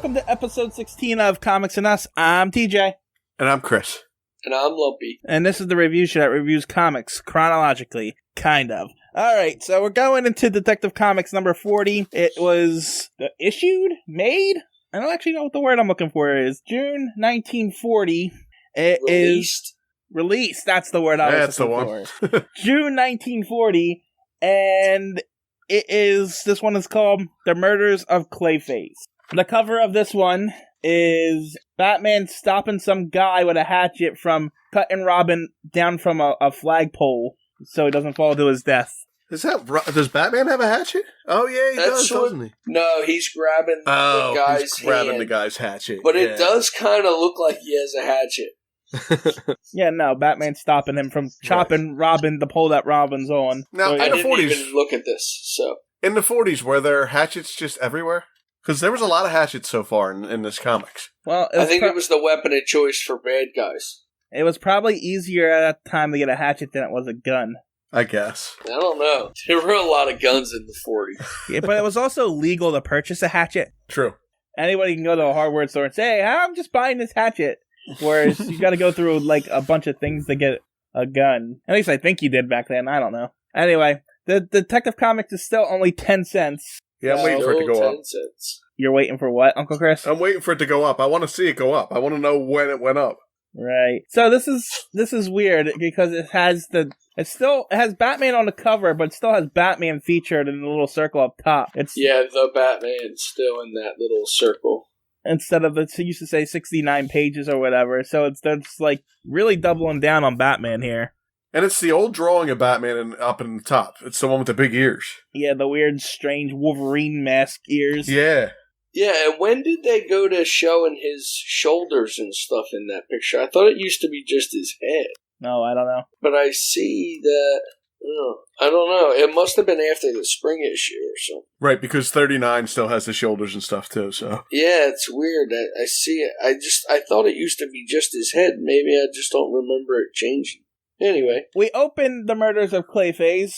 welcome to episode 16 of Comics and Us. I'm TJ. And I'm Chris. And I'm Lumpy. And this is the review show that reviews comics chronologically, kind of. Alright, so we're going into Detective Comics number 40. It was issued? Made? I don't actually know what the word I'm looking for is. June 1940. It is released. That's the word I was looking for. June 1940. And this one is called The Murders of Clayface. The cover of this one is Batman stopping some guy with a hatchet from cutting Robin down from a flagpole so he doesn't fall to his death. Does Batman have a hatchet? Oh yeah, he does, doesn't he? No, he's grabbing the guy's the guy's hatchet. But it does kind of look like he has a hatchet. Yeah, no, Batman's stopping him from chopping Robin, the pole that Robin's on. Now, I didn't even look at this, so. In the 40s, were there hatchets just everywhere? Because there was a lot of hatchets so far in this comics. Well, I think it was the weapon of choice for bad guys. It was probably easier at that time to get a hatchet than it was a gun. I guess. I don't know. There were a lot of guns in the 40s. Yeah, but it was also legal to purchase a hatchet. True. Anybody can go to a hardware store and say, hey, I'm just buying this hatchet. Whereas you got to go through like a bunch of things to get a gun. At least I think you did back then. I don't know. Anyway, the Detective Comics is still only 10 cents. Yeah, I'm waiting for it to go up. Cents. You're waiting for what, Uncle Chris? I'm waiting for it to go up. I want to see it go up. I want to know when it went up. Right. So this is weird because it has Batman on the cover, but it still has Batman featured in the little circle up top. The Batman's still in that little circle. Instead of it used to say 69 pages or whatever. So it's like really doubling down on Batman here. And it's the old drawing of Batman up in the top. It's the one with the big ears. Yeah, the weird, strange Wolverine mask ears. Yeah. Yeah, and when did they go to showing his shoulders and stuff in that picture? I thought it used to be just his head. No, I don't know. But I see that... I don't know. It must have been after the spring issue or something. Right, because 39 still has the shoulders and stuff too, so... Yeah, it's weird. I see it. I thought it used to be just his head. Maybe I just don't remember it changing. Anyway. We opened The Murders of Clayface.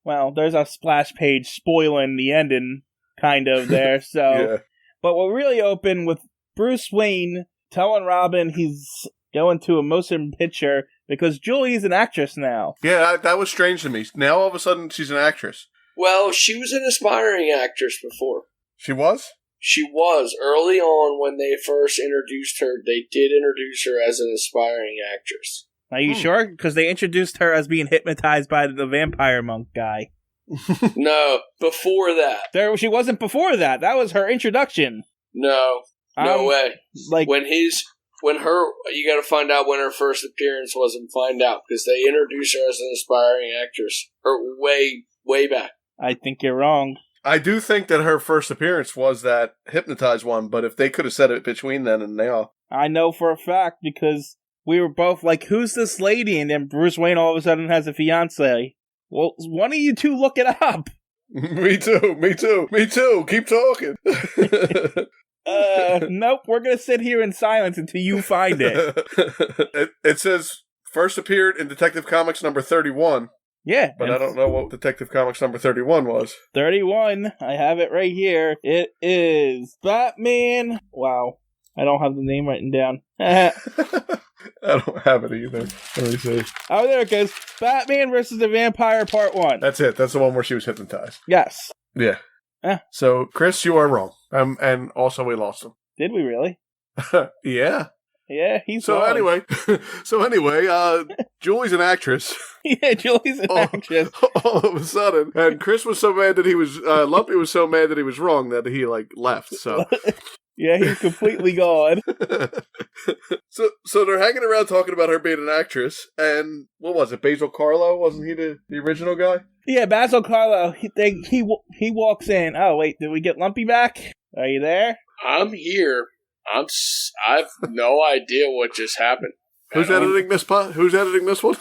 Well, there's a splash page spoiling the ending, kind of, there, so... Yeah. But we're really open with Bruce Wayne telling Robin he's going to a motion picture because Julie's an actress now. Yeah, that was strange to me. Now all of a sudden she's an actress. Well, she was an aspiring actress before. She was? She was. Early on when they first introduced her, they did introduce her as an aspiring actress. Are you sure? Because they introduced her as being hypnotized by the vampire monk guy. No, before that. She wasn't before that. That was her introduction. No way. Like you got to find out when her first appearance was and find out because they introduced her as an aspiring actress, or way back. I think you're wrong. I do think that her first appearance was that hypnotized one, but if they could have said it between then and now, I know for a fact because we were both like, "Who's this lady?" And then Bruce Wayne all of a sudden has a fiance. Well, one of you two look it up. Me too. Keep talking. Nope, we're going to sit here in silence until you find it. It says, first appeared in Detective Comics number 31. Yeah. But I don't know what Detective Comics number 31 was. 31, I have it right here. It is Batman. Wow. I don't have the name written down. I don't have it either. Let me see. Oh, there it goes. Batman versus the Vampire Part 1. That's it. That's the one where she was hypnotized. Yes. Yeah. So, Chris, you are wrong. And also we lost him. Did we really? Yeah. Yeah, he's so wrong. anyway, Julie's an actress. Yeah, Julie's an actress. All of a sudden. And Chris was so mad that he was, Lumpy was so mad that he was wrong that he, left, so... Yeah, he's completely gone. So they're hanging around talking about her being an actress, and what was it? Basil Karlo? Wasn't he the original guy? Yeah, Basil Karlo. He walks in. Oh wait, did we get Lumpy back? Are you there? I'm here. I've no idea what just happened. Who's editing this one?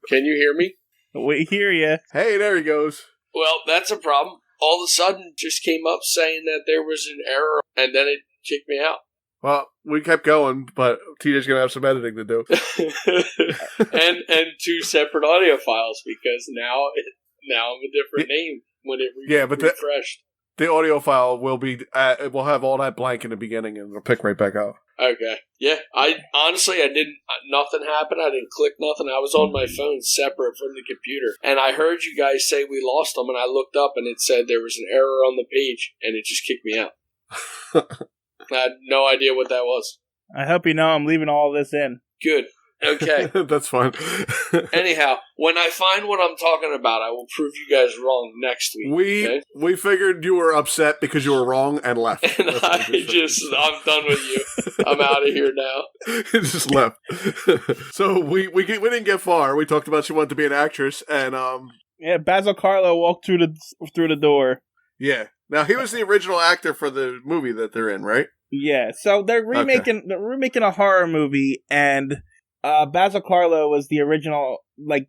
Can you hear me? We hear you. Hey, there he goes. Well, that's a problem. All of a sudden, just came up saying that there was an error, and then it kicked me out. Well, we kept going, but TJ's going to have some editing to do. and two separate audio files, because now I'm a different name when it refreshed. The audio file will be. It will have all that blank in the beginning, and it'll pick right back up. Okay. Yeah. I didn't. Nothing happened. I didn't click nothing. I was on my phone separate from the computer, and I heard you guys say we lost them, and I looked up, and it said there was an error on the page, and it just kicked me out. I had no idea what that was. I hope you know I'm leaving all this in. Good. Okay. That's fine. Anyhow, when I find what I'm talking about, I will prove you guys wrong next week. We figured you were upset because you were wrong and left. And I'm done with you. I'm out of here now. Just left. So we didn't get far. We talked about she wanted to be an actress, and yeah, Basil Carlo walked through the door. Yeah. Now he was the original actor for the movie that they're in, right? Yeah. So they're remaking a horror movie, and Basil Carlo was the original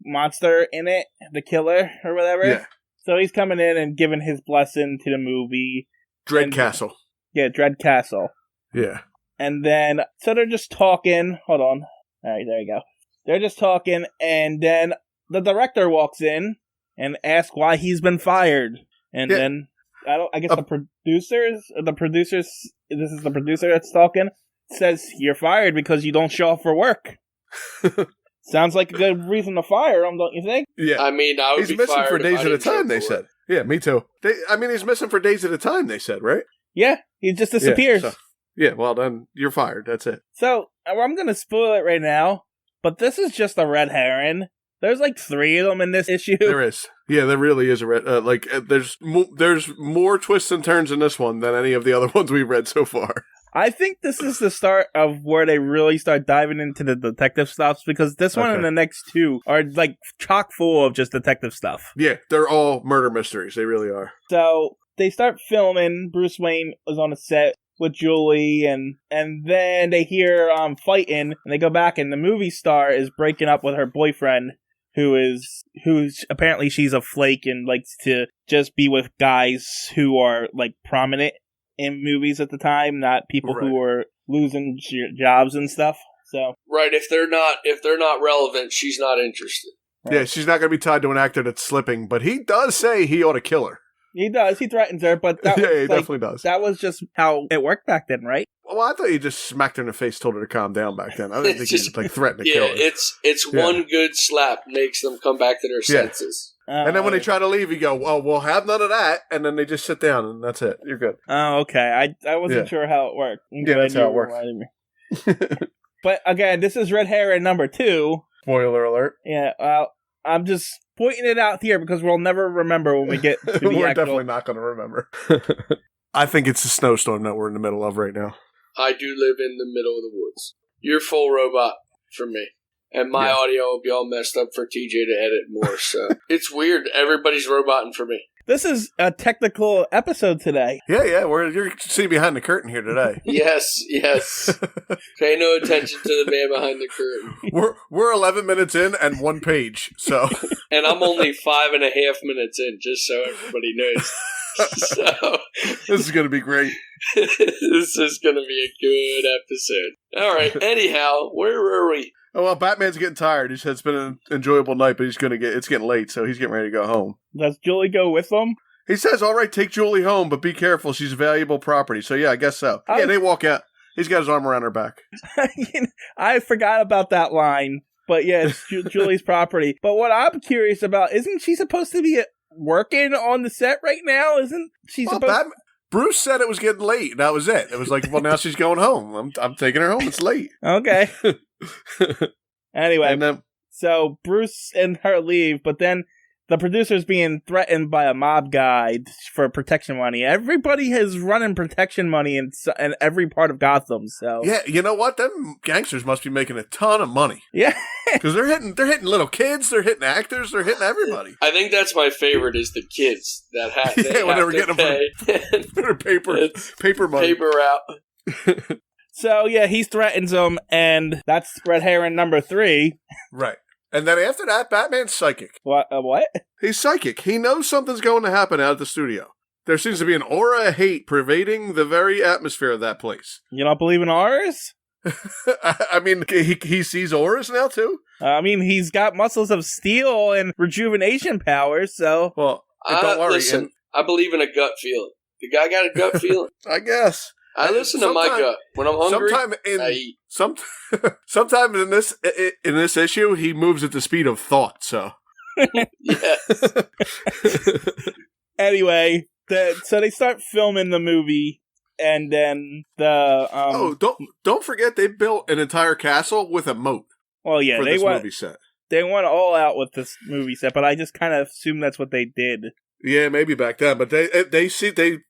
monster in it, the killer or whatever. Yeah. So he's coming in and giving his blessing to the movie. Dread Castle. Yeah, Dread Castle. Yeah. And then so they're just talking. Hold on. All right, there you go. They're just talking, and then the director walks in and asks why he's been fired, and then I guess the producers. This is the producer that's talking. Says you're fired because you don't show up for work. Sounds like a good reason to fire him, don't you think? Yeah. I mean, I would he's be missing fired for days at a if I didn't time, they show up said. Yeah, me too. He's missing for days at a time, they said, right? Yeah, he just disappears. Yeah, well then, you're fired. That's it. So, I'm going to spoil it right now, but this is just a red herring. There's 3 of them in this issue. There is. Yeah, there really is a red... there's more twists and turns in this one than any of the other ones we've read so far. I think this is the start of where they really start diving into the detective stuff, because this one and the next 2 are chock full of just detective stuff. Yeah, they're all murder mysteries. They really are. So they start filming. Bruce Wayne was on a set with Julie, and then they hear fighting, and they go back, and the movie star is breaking up with her boyfriend, who's apparently she's a flake and likes to just be with guys who are prominent in movies at the time, not people who are losing jobs and stuff. So right, if they're not relevant, she's not interested. Right. Yeah, she's not going to be tied to an actor that's slipping, but he does say he ought to kill her. He does. He threatens her, but that yeah, he definitely does. That was just how it worked back then, right? Well, I thought he just smacked her in the face, told her to calm down back then. I didn't think he threatened to kill her. It's one good slap makes them come back to their senses. And then when they try to leave, you go, "Oh, we'll have none of that," and then they just sit down, and that's it. You're good. Oh, okay. I wasn't sure how it worked. Yeah, that's how it works. But again, this is Red Herring number 2. Spoiler alert. Yeah, I'm just pointing it out here because we'll never remember when we get to the We're definitely not going to remember. I think it's a snowstorm that we're in the middle of right now. I do live in the middle of the woods. You're full robot for me. And my audio will be all messed up for TJ to edit more, so... It's weird. Everybody's roboting for me. This is a technical episode today. Yeah, you're seeing behind the curtain here today. Yes. Pay no attention to the man behind the curtain. We're 11 minutes in and 1 page, so... And I'm only 5.5 minutes in, just so everybody knows. So... This is going to be great. This is going to be a good episode. All right, anyhow, where were we? Oh, well, Batman's getting tired. He said it's been an enjoyable night, but it's getting late, so he's getting ready to go home. Does Julie go with them? He says, all right, take Julie home, but be careful. She's valuable property. So, yeah, I guess so. Yeah, they walk out. He's got his arm around her back. I forgot about that line, but yeah, it's Julie's property. But what I'm curious about, isn't she supposed to be working on the set right now? Isn't she supposed Bruce said it was getting late, and that was it. It was like, well, now she's going home. I'm taking her home. It's late. Okay. Anyway, so Bruce and her leave, but then the producer's being threatened by a mob guy for protection money. Everybody is running protection money in every part of Gotham. So yeah, you know what? Them gangsters must be making a ton of money. Yeah, because they're hitting little kids, they're hitting actors, they're hitting everybody. I think that's my favorite is the kids that have. When they were getting them for paper money, paper out. So yeah, he threatens them, and that's Red Herring number 3. Right. And then after that, Batman's psychic. What? He's psychic. He knows something's going to happen out at the studio. There seems to be an aura of hate pervading the very atmosphere of that place. You don't believe in auras? I mean, he sees auras now, too? I mean, he's got muscles of steel and rejuvenation powers, so... Well, don't worry. Listen, I believe in a gut feeling. The guy got a gut feeling. I guess. I listen to my gut. When I'm hungry, I eat. Sometimes in this issue, he moves at the speed of thought, so. Yes. Anyway, so they start filming the movie, and then don't forget they built an entire castle with a moat. Well, yeah, for this movie set. They went all out with this movie set, but I just kind of assume that's what they did. Yeah, maybe back then, but they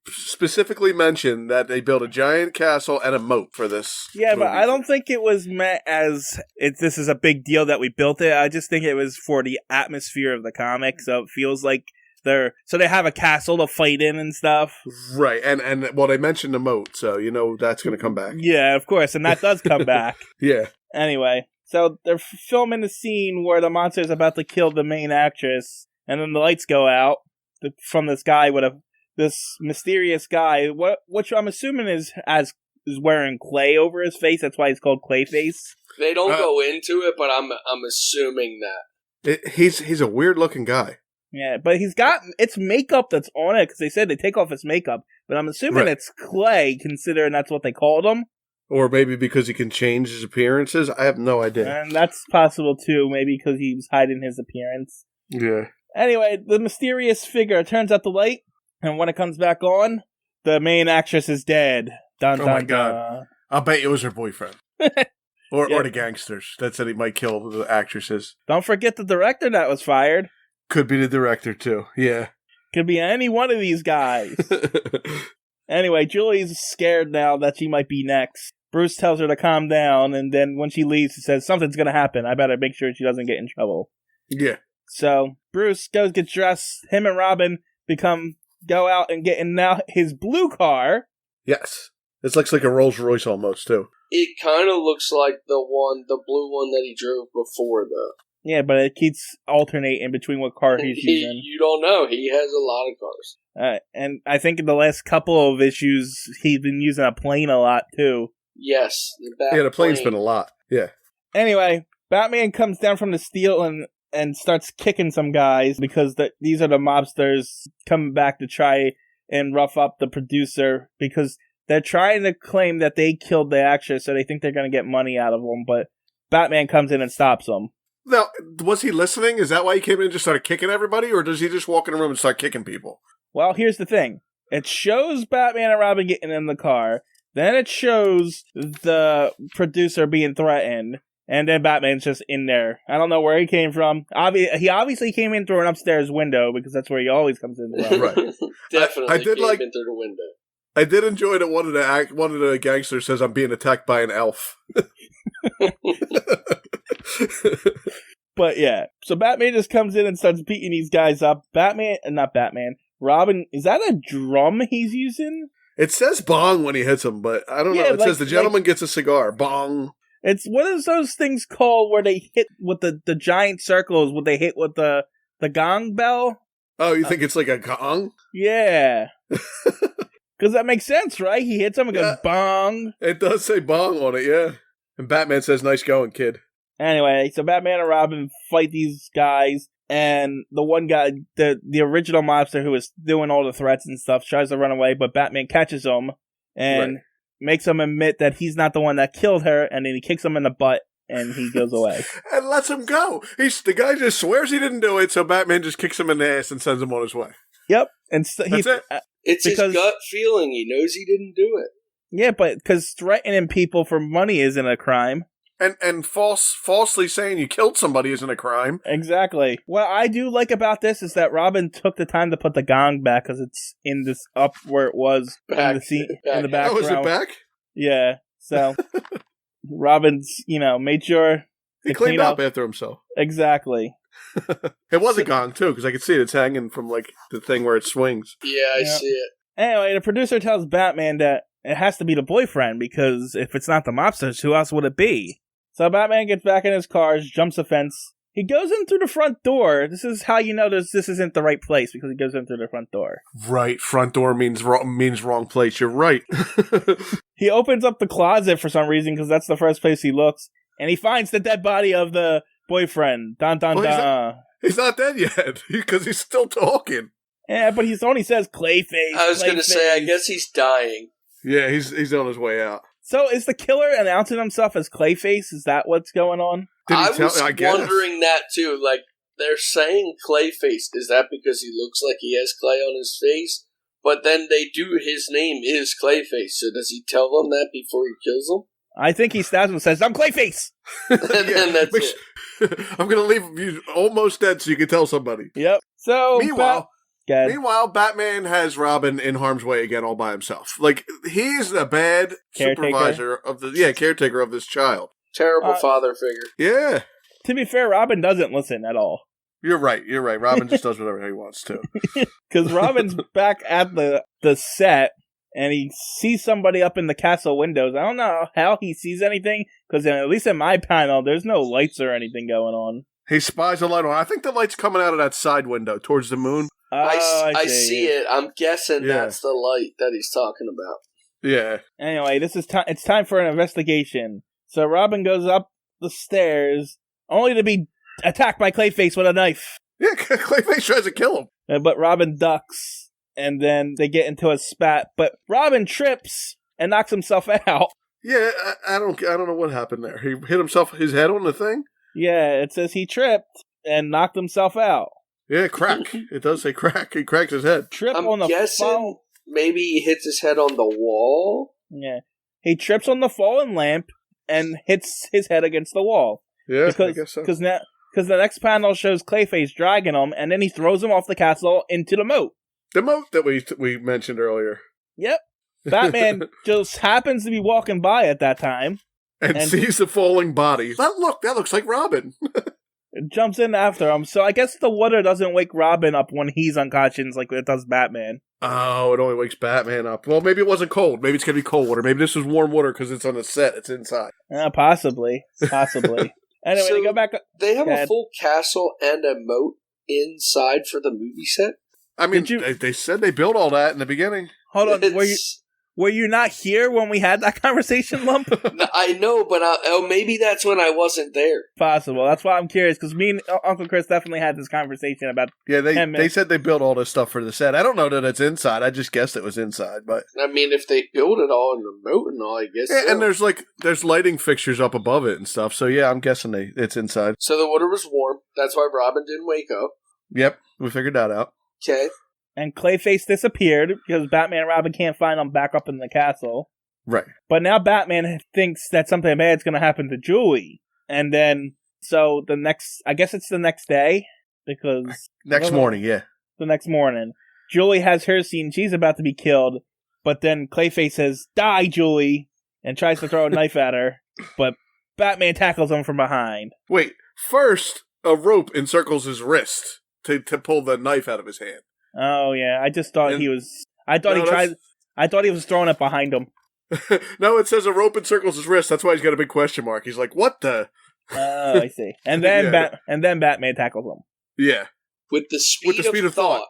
specifically mentioned that they built a giant castle and a moat for this. Yeah, movie. But I don't think it was meant as this is a big deal that we built it. I just think it was for the atmosphere of the comic, so it feels like they have a castle to fight in and stuff. Right, and well, they mentioned the moat, so that's going to come back. Yeah, of course, and that does come back. Yeah. Anyway, so they're filming the scene where the monster is about to kill the main actress, and then the lights go out. From this guy this mysterious guy, which I'm assuming is wearing clay over his face. That's why he's called Clayface. They don't go into it, but I'm assuming that he's a weird looking guy. Yeah, but it's makeup that's on it because they said they take off his makeup. But I'm assuming it's clay, considering that's what they called him. Or maybe because he can change his appearances. I have no idea. And that's possible too. Maybe because he was hiding his appearance. Yeah. Anyway, the mysterious figure turns out the light, and when it comes back on, the main actress is dead. Dun, oh dun, my god. dun. I'll bet it was her boyfriend. or the gangsters that said he might kill the actresses. Don't forget the director that was fired. Could be the director, too. Yeah. Could be any one of these guys. Anyway, Julie's scared now that she might be next. Bruce tells her to calm down, and then when she leaves, he says, something's going to happen. I better make sure she doesn't get in trouble. Yeah. So Bruce goes get dressed. Him and Robin go out and get in now his blue car. Yes. It looks like a Rolls Royce almost, too. It kind of looks like the blue one that he drove before, though. Yeah, but it keeps alternating between what car he's using. You don't know. He has a lot of cars. And I think in the last couple of issues, he's been using a plane a lot, too. Yes. The plane's been a lot. Yeah. Anyway, Batman comes down from the steel and starts kicking some guys because these are the mobsters coming back to try and rough up the producer because they're trying to claim that they killed the actress, so they think they're going to get money out of them, but Batman comes in and stops them. Now, was he listening? Is that why he came in and just started kicking everybody, or does he just walk in the room and start kicking people? Well, here's the thing. It shows Batman and Robin getting in the car, then it shows the producer being threatened, and then Batman's just in there. I don't know where he came from. He obviously came in through an upstairs window, because that's where he always comes in. Right. Definitely I did came in through the window. I did enjoy that one of the gangsters says, I'm being attacked by an elf. But yeah, so Batman just comes in and starts beating these guys up. Robin, is that a drum he's using? It says bong when he hits him, but I don't know. It says the gentleman gets a cigar. Bong. It's what is those things called where they hit with the giant circles, where they hit with the gong bell? Oh, you think it's like a gong? Yeah. Because that makes sense, right? He hits him and goes bong. It does say bong on it, yeah. And Batman says, nice going, kid. Anyway, so Batman and Robin fight these guys, and the one guy, the original mobster who was doing all the threats and stuff, tries to run away, but Batman catches him and makes him admit that he's not the one that killed her, and then he kicks him in the butt, and he goes away. And lets him go. The guy just swears he didn't do it, so Batman just kicks him in the ass and sends him on his way. Yep. And so That's it. It's his gut feeling. He knows he didn't do it. Yeah, but because threatening people for money isn't a crime. And falsely saying you killed somebody isn't a crime. Exactly. What I do like about this is that Robin took the time to put the gong back because it's in this up where it was in the background. Oh, is it back? Yeah. So Robin's, made sure he cleaned up after himself. Exactly. It was a gong too, because I could see it's hanging from the thing where it swings. Yeah, I see it. Anyway, the producer tells Batman that it has to be the boyfriend, because if it's not the mobsters, who else would it be? So Batman gets back in his car, jumps a fence. He goes in through the front door. This is how you know this isn't the right place, because he goes in through the front door. Right, front door means wrong place. You're right. He opens up the closet for some reason, because that's the first place he looks, and he finds the dead body of the boyfriend. Dun dun dun. He's not dead yet, because he's still talking. Yeah, but he only says Clayface. I was going to say, I guess he's dying. Yeah, he's on his way out. So is the killer announcing himself as Clayface? Is that what's going on? I was wondering that too. Like, they're saying Clayface. Is that because he looks like he has clay on his face? But then his name is Clayface. So does he tell them that before he kills them? I think he stabs him and says, I'm Clayface! And then that's it. I'm going to leave you almost dead so you can tell somebody. Yep. So, Meanwhile, Batman has Robin in harm's way again all by himself. Like, he's a bad supervisor caretaker of this child. Terrible father figure. Yeah. To be fair, Robin doesn't listen at all. You're right. Robin just does whatever he wants to. Because Robin's back at the set, and he sees somebody up in the castle windows. I don't know how he sees anything, because at least in my panel, there's no lights or anything going on. He spies a light on. I think the light's coming out of that side window towards the moon. I see it. I'm guessing that's the light that he's talking about. Yeah. Anyway, it's time for an investigation. So Robin goes up the stairs, only to be attacked by Clayface with a knife. Yeah, Clayface tries to kill him. But Robin ducks, and then they get into a spat. But Robin trips and knocks himself out. Yeah, I don't know what happened there. He hit his head on the thing? Yeah, it says he tripped and knocked himself out. Yeah, crack. It does say crack. He cracks his head. I'm guessing maybe he hits his head on the wall? Yeah. He trips on the fallen lamp and hits his head against the wall. Yeah, I guess so. Because the next panel shows Clayface dragging him, and then he throws him off the castle into the moat. The moat that we mentioned earlier. Yep. Batman just happens to be walking by at that time. And sees the falling body. That looks like Robin. Jumps in after him. So I guess the water doesn't wake Robin up when he's unconscious like it does Batman. Oh, it only wakes Batman up. Well, maybe it wasn't cold. Maybe it's going to be cold water. Maybe this was warm water because it's on the set. It's inside. Possibly. Anyway, so they go back. They have a full castle and a moat inside for the movie set? I mean, they said they built all that in the beginning. Hold on. Were you not here when we had that conversation, Lump? I know, but maybe that's when I wasn't there. Possible. That's why I'm curious, because me and Uncle Chris definitely had this conversation about. Yeah, they said they built all this stuff for the set. I don't know that it's inside. I just guessed it was inside, but I mean, if they build it all in the moat and all, I guess. Yeah, so. And there's lighting fixtures up above it and stuff. So yeah, I'm guessing it's inside. So the water was warm. That's why Robin didn't wake up. Yep, we figured that out. Okay. And Clayface disappeared because Batman and Robin can't find him back up in the castle. Right. But now Batman thinks that something bad's going to happen to Julie. And then, so I guess it's the next day, because... Next morning, yeah. The next morning. Julie has her scene, she's about to be killed, but then Clayface says, "Die, Julie," and tries to throw a knife at her, but Batman tackles him from behind. Wait, first, a rope encircles his wrist to pull the knife out of his hand. Oh yeah, I just thought he was. I thought he was throwing it behind him. No, it says a rope encircles his wrist. That's why he's got a big question mark. He's like, "What the?" Oh, I see. And then Batman tackles him. Yeah, with the speed of thought.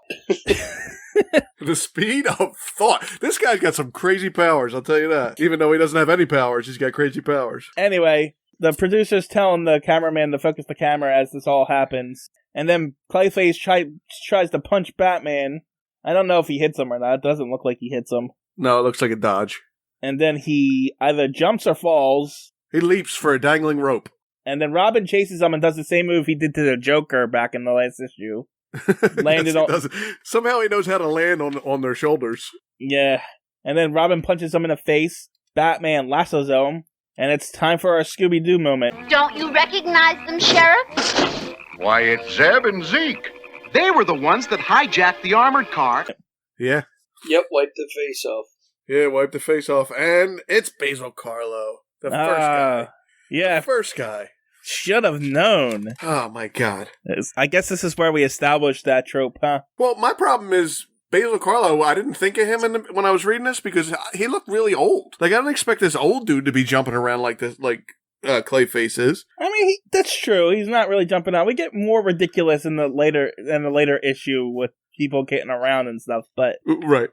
The speed of thought. This guy's got some crazy powers. I'll tell you that. Even though he doesn't have any powers, he's got crazy powers. Anyway, the producer's telling the cameraman to focus the camera as this all happens. And then Clayface tries to punch Batman. I don't know if he hits him or not. It doesn't look like he hits him. No, it looks like a dodge. And then he either jumps or falls. He leaps for a dangling rope. And then Robin chases him and does the same move he did to the Joker back in the last issue. Landed on. Somehow he knows how to land on their shoulders. Yeah. And then Robin punches him in the face. Batman lassos him. And it's time for our Scooby-Doo moment. Don't you recognize them, Sheriff? Why, it's Zeb and Zeke. They were the ones that hijacked the armored car. Yeah. Yep, wipe the face off. Yeah, wipe the face off. And it's Basil Carlo. The first guy. Yeah. The first guy. Should have known. Oh, my God. I guess this is where we established that trope, huh? Well, my problem is Basil Carlo, I didn't think of him when I was reading this because he looked really old. Like, I don't expect this old dude to be jumping around like this, Clayface is. I mean, that's true. He's not really jumping out. We get more ridiculous in the later issue with people getting around and stuff, but... Right.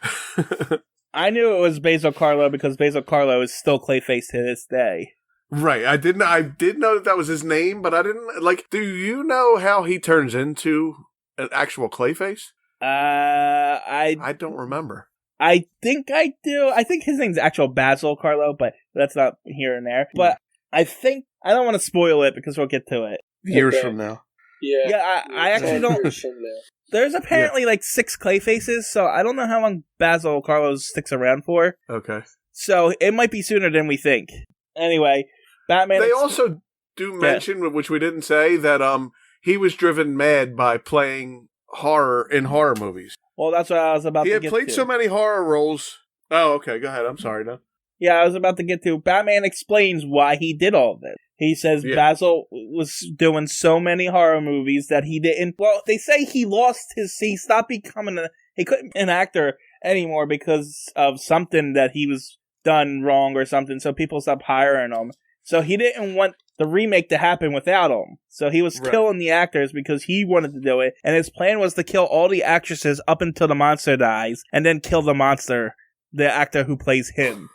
I knew it was Basil Carlo because Basil Carlo is still Clayface to this day. Right. I did know that was his name, but I didn't... do you know how he turns into an actual Clayface? I don't remember. I think I do. I think his name's actual Basil, Carlo, but that's not here and there. But I think, I don't want to spoil it because we'll get to it. Years from now. Yeah, I actually don't. Years from now. There's apparently like 6 Clayfaces, so I don't know how long Basil Carlos sticks around for. Okay. So it might be sooner than we think. Anyway, Batman... They also do mention, which we didn't say, that he was driven mad by playing horror in horror movies. Well, that's what I was about to get to. He had played so many horror roles. Oh, okay, go ahead. I'm sorry, no. Yeah, I was about to get to. Batman explains why he did all of this. He says Basil was doing so many horror movies that he didn't... Well, they say he stopped becoming he couldn't be an actor anymore because of something that he was done wrong or something, so people stopped hiring him. So he didn't want the remake to happen without him. So he was killing the actors because he wanted to do it, and his plan was to kill all the actresses up until the monster dies, and then kill the monster, the actor who plays him.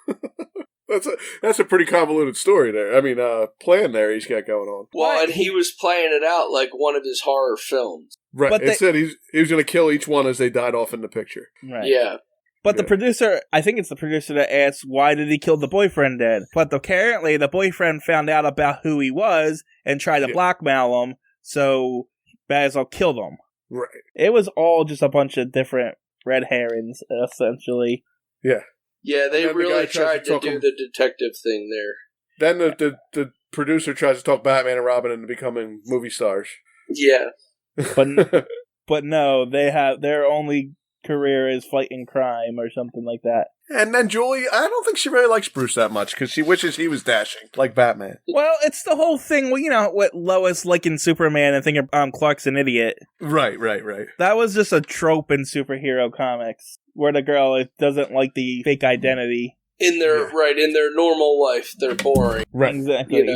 That's a pretty convoluted story there. I mean, plan there he's got going on. Well, and he was playing it out like one of his horror films. Right. But it said he was going to kill each one as they died off in the picture. Right. Yeah. But the producer, I think it's the producer that asks, why did he kill the boyfriend then? But apparently the boyfriend found out about who he was and tried to blackmail him, so Basil killed him. Right. It was all just a bunch of different red herrings, essentially. Yeah. Yeah, they really tried to do the detective thing there. Then the producer tries to talk Batman and Robin into becoming movie stars. Yeah. But no, their only career is fighting crime or something like that. And then Julie, I don't think she really likes Bruce that much because she wishes he was dashing like Batman. Well, it's the whole thing, with Lois liking Superman and thinking Clark's an idiot. Right. That was just a trope in superhero comics where the girl doesn't like the fake identity. In their normal life, they're boring. Right, exactly.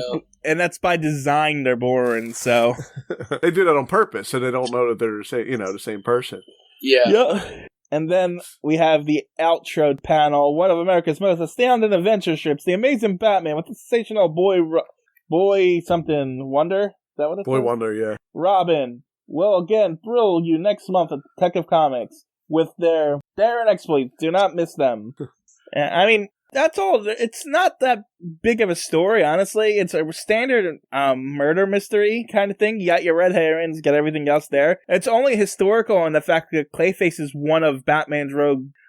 And that's by design. They're boring. So they do that on purpose, so they don't know that they're the same person. Yeah. And then we have the outro panel, one of America's most astounding adventure strips, The Amazing Batman with the sensational Boy something Wonder. Is that what it's Boy Wonder, yeah. Robin will again thrill you next month at Detective Comics with their daring exploits. Do not miss them. I mean, that's all. It's not that big of a story, honestly. It's a standard murder mystery kind of thing. You got your red herrings, got everything else there. It's only historical in the fact that Clayface is one of Batman's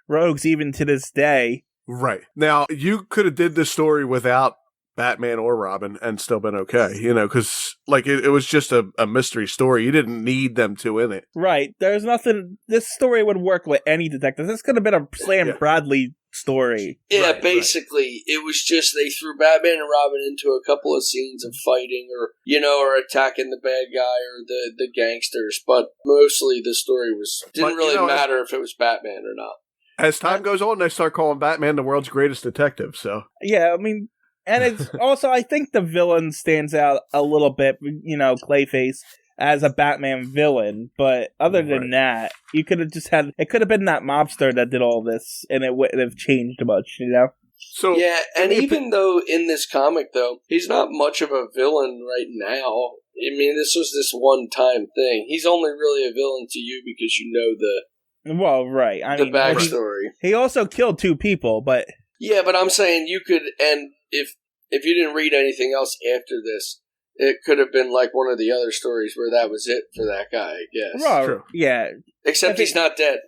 rogues even to this day. Right. Now, you could have did this story without Batman or Robin and still been okay, because it was just a mystery story. You didn't need them two in it. Right. There's nothing. This story would work with any detective. This could have been a Slam Bradley story. Yeah, basically, it was just they threw Batman and Robin into a couple of scenes of fighting or attacking the bad guy or the gangsters, but mostly the story didn't really matter if it was Batman or not. As time goes on, they start calling Batman the world's greatest detective, so. Yeah, I mean, and it's also, I think the villain stands out a little bit, Clayface, as a Batman villain, but other than that, you could have it could have been that mobster that did all this, and it wouldn't have changed much, So yeah, and even though in this comic, though, he's not much of a villain right now. I mean, this was this one-time thing. He's only really a villain to you because you know the backstory. He also killed 2 people, but... Yeah, but I'm saying you could, and if you didn't read anything else after this, it could have been like one of the other stories where that was it for that guy, I guess. Well, true. Yeah. Except he's not dead.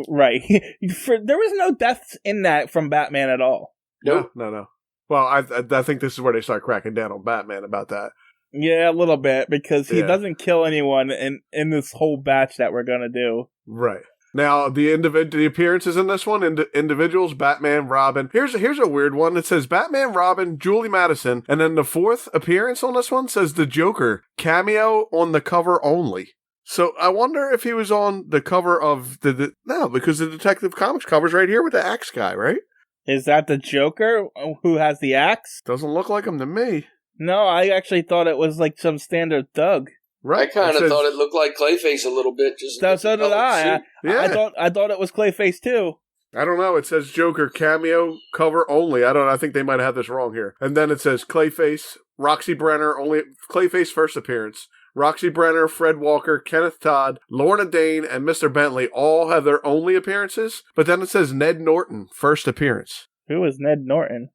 Right. There was no deaths in that from Batman at all. Nope. No. Well, I think this is where they start cracking down on Batman about that. Yeah, a little bit, because he doesn't kill anyone in this whole batch that we're going to do. Right. Now, the appearances in this one, individuals, Batman, Robin. Here's a weird one. It says Batman, Robin, Julie Madison, and then the 4th appearance on this one says the Joker, cameo on the cover only. So I wonder if he was on the cover of no, because the Detective Comics cover's right here with the axe guy, right? Is that the Joker who has the axe? Doesn't look like him to me. No, I actually thought it was like some standard thug. Right. I kind of thought it looked like Clayface a little bit. So did I. I thought it was Clayface too. I don't know. It says Joker cameo cover only. I think they might have this wrong here. And then it says Clayface, Roxy Brenner, only Clayface first appearance. Roxy Brenner, Fred Walker, Kenneth Todd, Lorna Dane, and Mr. Bentley all have their only appearances, but then it says Ned Norton, first appearance. Who is Ned Norton?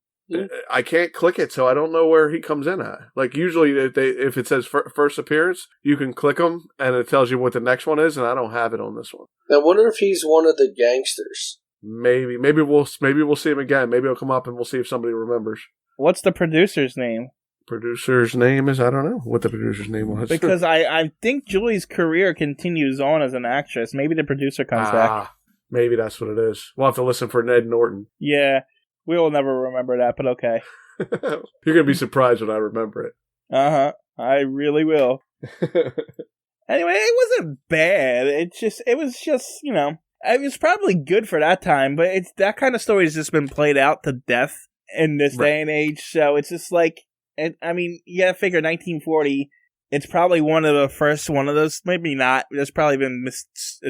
I can't click it, so I don't know where he comes in at. Like, usually if it says first appearance, you can click them, and it tells you what the next one is, and I don't have it on this one. I wonder if he's one of the gangsters. Maybe we'll see him again. Maybe he'll come up, and we'll see if somebody remembers. What's the producer's name? Producer's name is, I don't know what the producer's name was. Because I think Julie's career continues on as an actress. Maybe the producer comes back. Maybe that's what it is. We'll have to listen for Ned Norton. Yeah, we will never remember that, but okay. You're going to be surprised when I remember it. Uh-huh. I really will. Anyway, it wasn't bad. It was just, you know, it was probably good for that time, but it's that kind of story has just been played out to death in this day and age, so it's just like, I mean, you gotta figure 1940, it's probably one of the first one of those, maybe not, there's probably been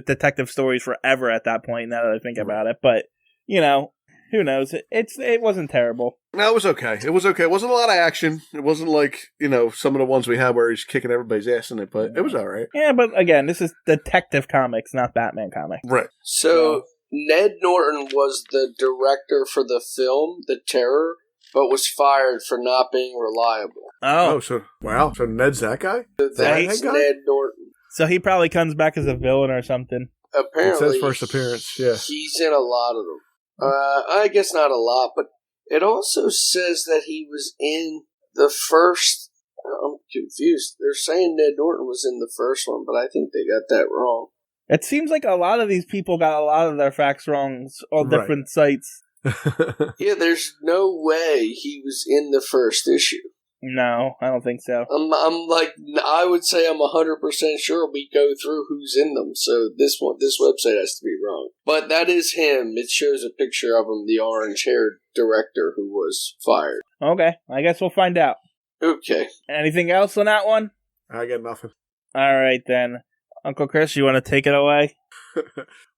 detective stories forever at that point, now that I think about it, but, you know, who knows, it wasn't terrible. No, it was okay. It was okay. It wasn't a lot of action. It wasn't like, you know, some of the ones we had where he's kicking everybody's ass in it, but it was alright. Yeah, but again, this is Detective Comics, not Batman Comics. Right. So, Ned Norton was the director for the film, The Terror, but was fired for not being reliable. Oh, so Ned's that guy? That's Ned Norton. So he probably comes back as a villain or something. Apparently, it says first appearance, yeah. He's in a lot of them. I guess not a lot, but it also says that he was in the first. I'm confused. They're saying Ned Norton was in the first one, but I think they got that wrong. It seems like a lot of these people got a lot of their facts wrong on different sites. Yeah, there's no way he was in the first issue. No, I don't think so. I'm like, I would say I'm 100% sure we go through who's in them, so this website has to be wrong. But that is him. It shows a picture of him, the orange-haired director who was fired. Okay, I guess we'll find out. Okay. Anything else on that one? I got nothing. All right, then. Uncle Chris, you want to take it away?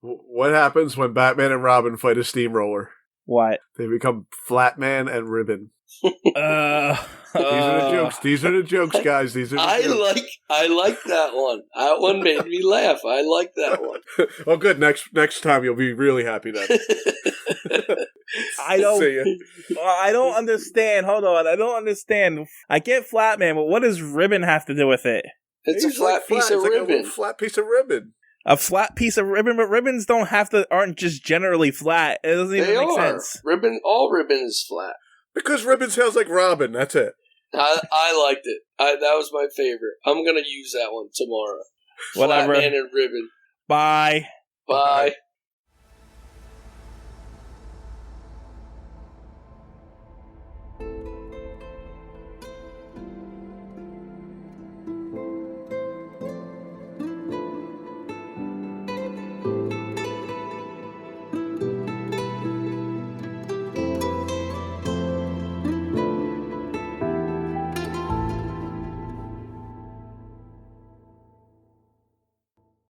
What happens when Batman and Robin fight a steamroller? What? They become Flatman and Ribbon. These are the jokes. These are the jokes, guys. These are the jokes. I like that one. That one made me laugh. I like that one. Oh, good. Next time you'll be really happy then. I don't understand. Hold on. I don't understand. I get Flatman, but what does Ribbon have to do with it? It's a flat piece of ribbon. Like a flat piece of ribbon. A flat piece of ribbon, but ribbons aren't just generally flat. It doesn't even make sense. All ribbon is flat. Because ribbon sounds like Robin, that's it. I liked it. That was my favorite. I'm going to use that one tomorrow. Whatever. Flatman and Ribbon. Bye. Bye.